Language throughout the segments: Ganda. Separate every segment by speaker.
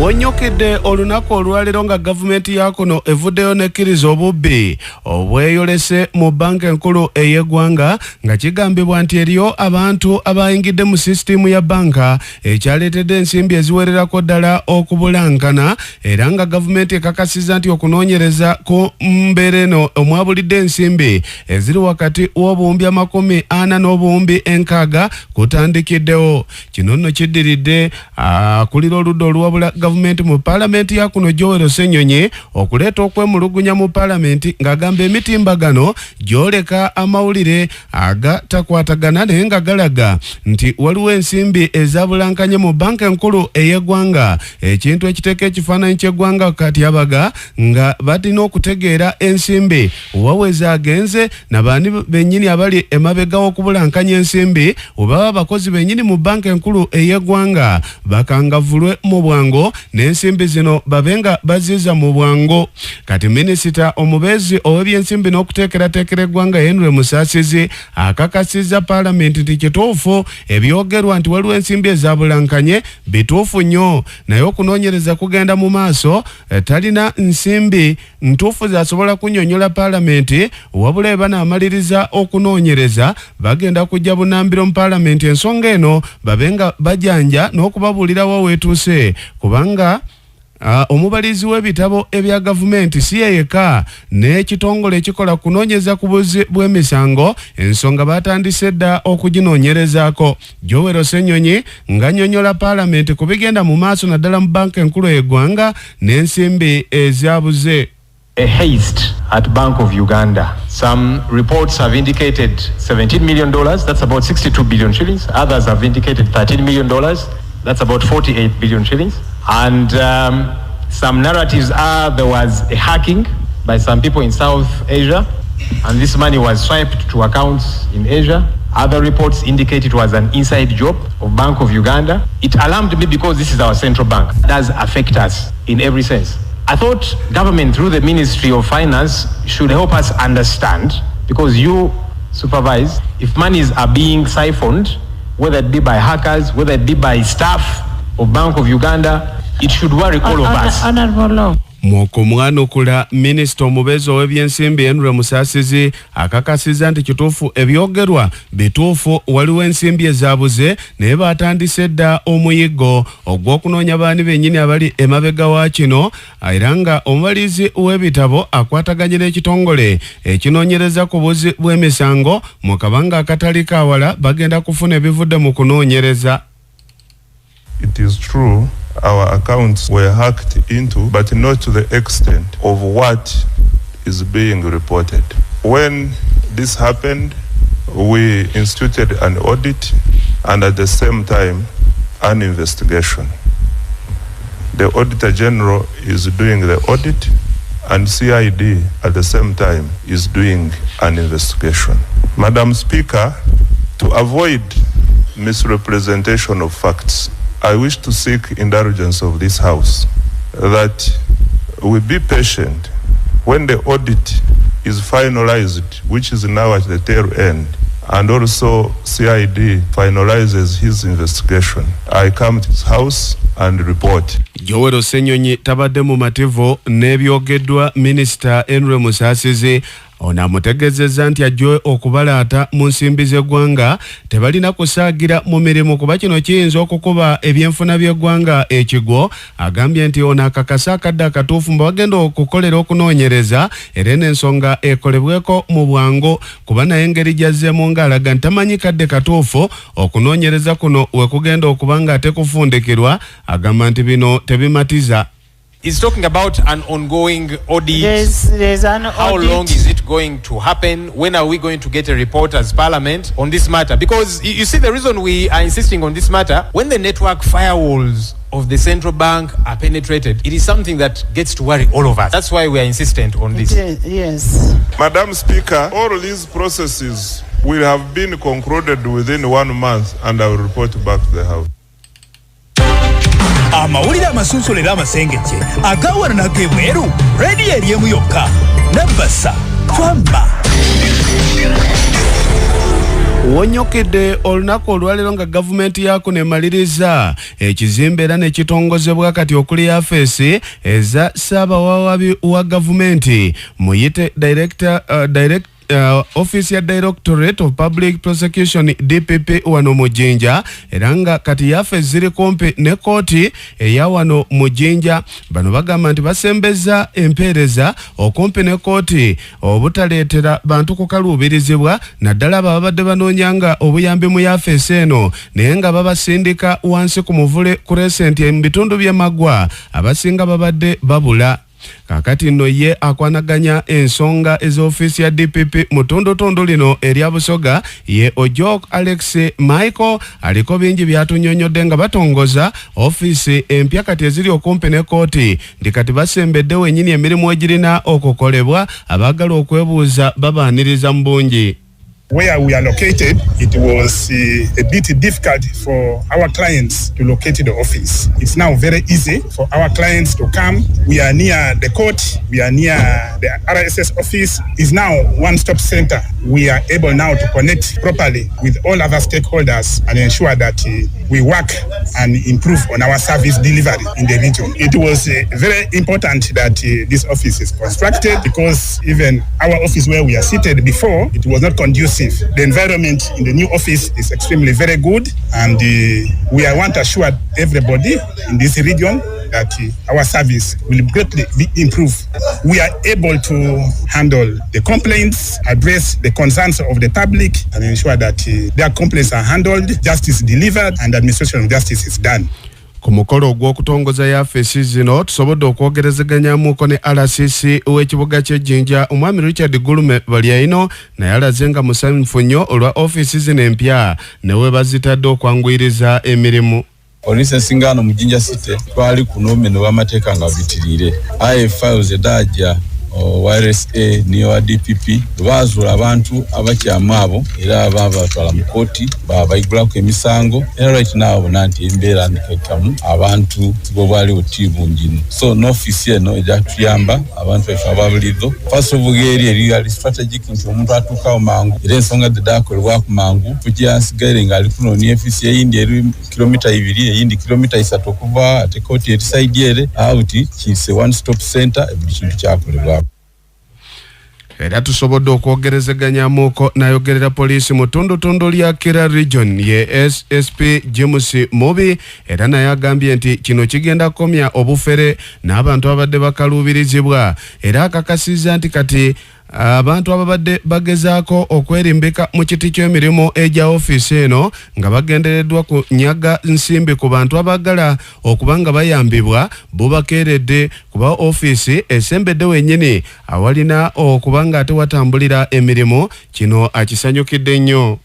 Speaker 1: Wonyokedde olunaku olwaleero nga gavumenti ya kuno evuddeyo nekkiriza obubbi obweyolese mu banka enkulu ey'eggwanga nga kigambibwa nti eriyo abantu abayingidde mu sisitimu ya banka ekyaleetedde ensimbi eziwererako ddala okubulankana, era nga gavumenti ekakasizza nti okunoonyereza ku mbeera eno omwabulidde ensimbi eziri wakati w'obuwumbi 40 n'obuwumbi 60 kutandikiddewo. Kino nno kiddiridde akulira oludda oluwabula gavumenti mu parliamenti ya kuno Joel Ssenyonyi okuleeta okwemulugunya mu parliamenti ng'agamba emitimbagano gyoleka amawulire agatakwatagana naye nga galaga nti waliwo ensimbi ezabulankanye mu banka enkulu ey'eggwanga, ekintu ekiteeka ekifaananyi ky'eggwanga kati abaga nga balina okutegeera ensimbi waweza agenze nabaani bennyini abali emabega w'okubulankanya ensimbi oba abakozi bennyini mu banka enkulu ey'eggwanga bakangavulwe mu bwangu n'ensimbi zino babenga baziza mu bwangu. Kati minisita omubeezi ow'ebyensimbi n'okuteekerateekera eggwanga Henry Musasizi akakasizza paalamenti nti kituufu ebyogerwa nti waliwo ensimbi ezabulankanye bituufu nnyo, naye okunoonyereza kugenda mu maaso talina nsimbi ntuufu zasobola kunnyonnyola paalamenti, wabula eba naamaliriza okunoonyereza bagenda kujja bunambiro mu paalamenti ensonga eno babenga bajanja n'okubabuulirawo weetuuse, kubanga omubalizi w'ebitabo ebya gavumenti si yeka n'ekitongole ekikola kunoonyeza ku buzzi bw'emisango ensonga batandise dda okuginoonyerezaako. Joel Ssenyonyi ng'annyonnyola paalamenti ku bigenda mu maaso naddala mu banka enkulu y'eggwanga n'ensimbi ezaabuze.
Speaker 2: A haste at Bank of Uganda. Some reports have indicated $17 million, that's about 62 billion shillings. Others have indicated $13 million, that's about 48 billion shillings. And some narratives are there was a hacking by some people in South Asia, and this money was swiped to accounts in Asia. Other reports indicate it was an inside job of Bank of Uganda. It alarmed me because this is our central bank. It does affect us in every sense. I thought government through the Ministry of Finance should help us understand, because you supervise, if monies are being siphoned, whether it be by hackers, whether it be by staff of Bank of Uganda, it should worry all of us.
Speaker 3: Honorable Law.
Speaker 1: Mukumwanukula minisita omubeezi ow'ebyensimbi Henry Musasizi akakasizza nti kituufu ebyogerwa bituufu, waliwo ensimbi ezaabuze naye batandise dda omuyiggo ogw'okunoonya baani bennyini abali emabega wa kino, era nga omubalizi w'ebitabo akwataganyira ekitongole ekinoonyereza ku buzzi bw'emisango mu kabanga akatali kaawala bagenda kufuna ebivudde mu kunoonyereza.
Speaker 4: It is true our accounts were hacked into, but not to the extent of what is being reported. When this happened, we instituted an audit and at the same time an investigation. The Auditor General is doing the audit and CID at the same time is doing an investigation. Madam Speaker, to avoid misrepresentation of facts, I wish to seek indulgence of this House that we be patient when the audit is finalized, which is now at the tail end, and also CID finalizes his investigation. I come to this House and report.
Speaker 1: Joel Ssenyonyi tabadde mu mativu n'ebyogeddwa minisita Henry Musasizi ono amutegeezezza nti ajja okubalaata mu nsimbi z'eggwanga tebalina kusaagira mu mirimu kuba kino kiyinza okukuba ebyenfuna by'eggwanga ekigwo. Agambye nti ono akakasa akadde akatuufu mbu bagenda okukolera okunoonyereza era n'ensonga ekolebweko mu bwangu kuba naye engeri gyazzeemu ng'alaga nti tamanyi kadde katuufu okunoonyereza kuno we kugenda okuba nga ate kufundikirwa. Agamba nti bino tebimatiza.
Speaker 2: He's talking about an ongoing audit.
Speaker 3: There's an audit.
Speaker 2: How long is it going to happen? When are we going to get a report as Parliament on this matter? Because you see, the reason we are insisting on this matter, when the network firewalls of the central bank are penetrated, it is something that gets to worry all of us. That's why we are insistent on this.
Speaker 3: Yes.
Speaker 4: Madam Speaker, all these processes will have been concluded within 1 month and I will report back to the House.
Speaker 5: Amawulire amasunsulira amasengejje agawana n'ag'ebweru rediyo eriemu yokka Nabasa Twamba.
Speaker 1: wonyokedde olunaku olwaleero nga gavumenti yaako nemaliriza ekizimbe era nekitongozebwa kati okuli yafeesi eza ssaabawawabi wa gavumenti muyite Office ya Directorate of Public Prosecution DPP wano mu Jinja era nga kati yafe ziri kumpi ne kooti eya wano mu Jinja. Bano bagamba nti basembeza empeereza okumpi ne kooti obutaleetera bantu kukaluubirizibwa naddala babadde banoonyanga obuyambi mu yafeesi eno naye nga babasindika wansi ku muvule ku resenti mu bitundu by'emaggwa abasinga babadde babula. Kakati nno ye akwanaganya ensonga ez'ofiisi ya DPP mu ttundu lino erya Busoga ye Ojok Alex Michael aliko bingi byatunyonyodde nga batongoza ofiisi empya kati eziri okumpi ne kooti ndi kati basembedde wennyini emirimu egirina okukolebwa abaagala okwebuuza babaaniriza mu bungi.
Speaker 6: Where we are located, it was a bit difficult for our clients to locate the office. It's now very easy for our clients to come. We are near the court. We are near the RSS office. It's now one-stop center. We are able now to connect properly with all other stakeholders and ensure that we work and improve on our service delivery in the region. It was very important that this office is constructed because even our office where we are seated before, it was not conducive. The environment in the new office is extremely very good, and we want to assure everybody in this region that our service will greatly be improved. We are able to handle the complaints, address the concerns of the public, and ensure that their complaints are handled, justice delivered, and administration of justice is done.
Speaker 1: Ku mukolo ogw'okutongoza yafeesi zino tusobodde okwogerezeganyamuko ne RCC ow'ekibuga ky'Ejjinja omwami Richard Gulume Balyaino naye alaze nga musanyufu nnyo olwa ofiisi zino empya newe bazitadde okwanguyiriza emirimu.
Speaker 7: Olise singano mu Jinja City twali kunome ne bamateeka nga bitirire files edaja YRSA niyo DPP bazuula abantu abakyama abo era babatwala mu kooti babayigulako emisango era right now bonanti embeera ndikaitamu abantu bo bali otibu njino so no office eno ejatuyamba abantu efa babulizo first of all eri strategic nti omuntu atuka mangu era ensonga dedakolebwa ku mangu kujansigale nga ali kuno ni office eyindi eri kilomita 2 eyindi kilomita 3 okuva ate kooti eri side ere out kise one stop center ebuli kintu kyakolebwa.
Speaker 1: Era tusobodde okwogerezeganyamuko nayogerera poliisi mu ttundu lya Kira region ye SSP James Mubi era naye agambye nti kino kigenda komya obufere n'abantu abadde bakaluubirizibwa era akakasiza nti kati abantu ababadde bagezaako okwerimbika mu kiti ky'emirimu egya ofiisi eno nga bagendereddwa ku nyaga nsimbi ku bantu abagala okubanga bayambibwa bubakeeredde kuba ofiisi esembedde wennyini awalina okubanga ate watambulira emirimu kino akisanyukidde nnyo.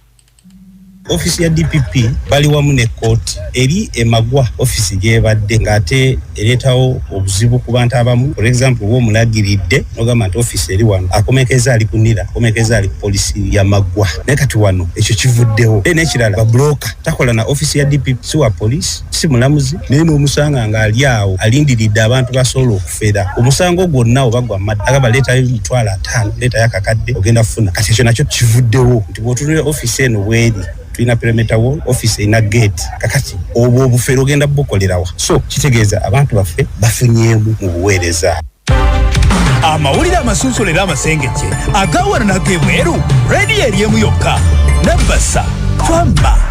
Speaker 8: Office ya DPP bali wamu ne court eri emagwa office gyebadde ngate ereetawo obuzibu ku bantu abamu. For example wo mulagiridde nogamba nti office eri wano akomekeza ali kunira akomekeza ali police ya magwa nekati wano ekyo kivuddewo n'ekirala ba broker takola na office ya DPP si wa police si mulamuzi neno omusanga nga ali awo alindiridde abantu basobola okufera omusango gwonna obagwa madde agaba leta y'emitwalo 5 leta yakakadde ogenda kufuna kati ekyo nakyo kivuddewo nti bw'otunula office eno weeri tulina perimeter wall office ina gate kakati obwo obufero genda bukolerawa so kitegeeza abantu baffe bafunyeemu mu buweereza.
Speaker 5: Amawulire amasunsulera amasengejje agawana n'ag'ebweru redi eri emu yokka Nabasa Twamba.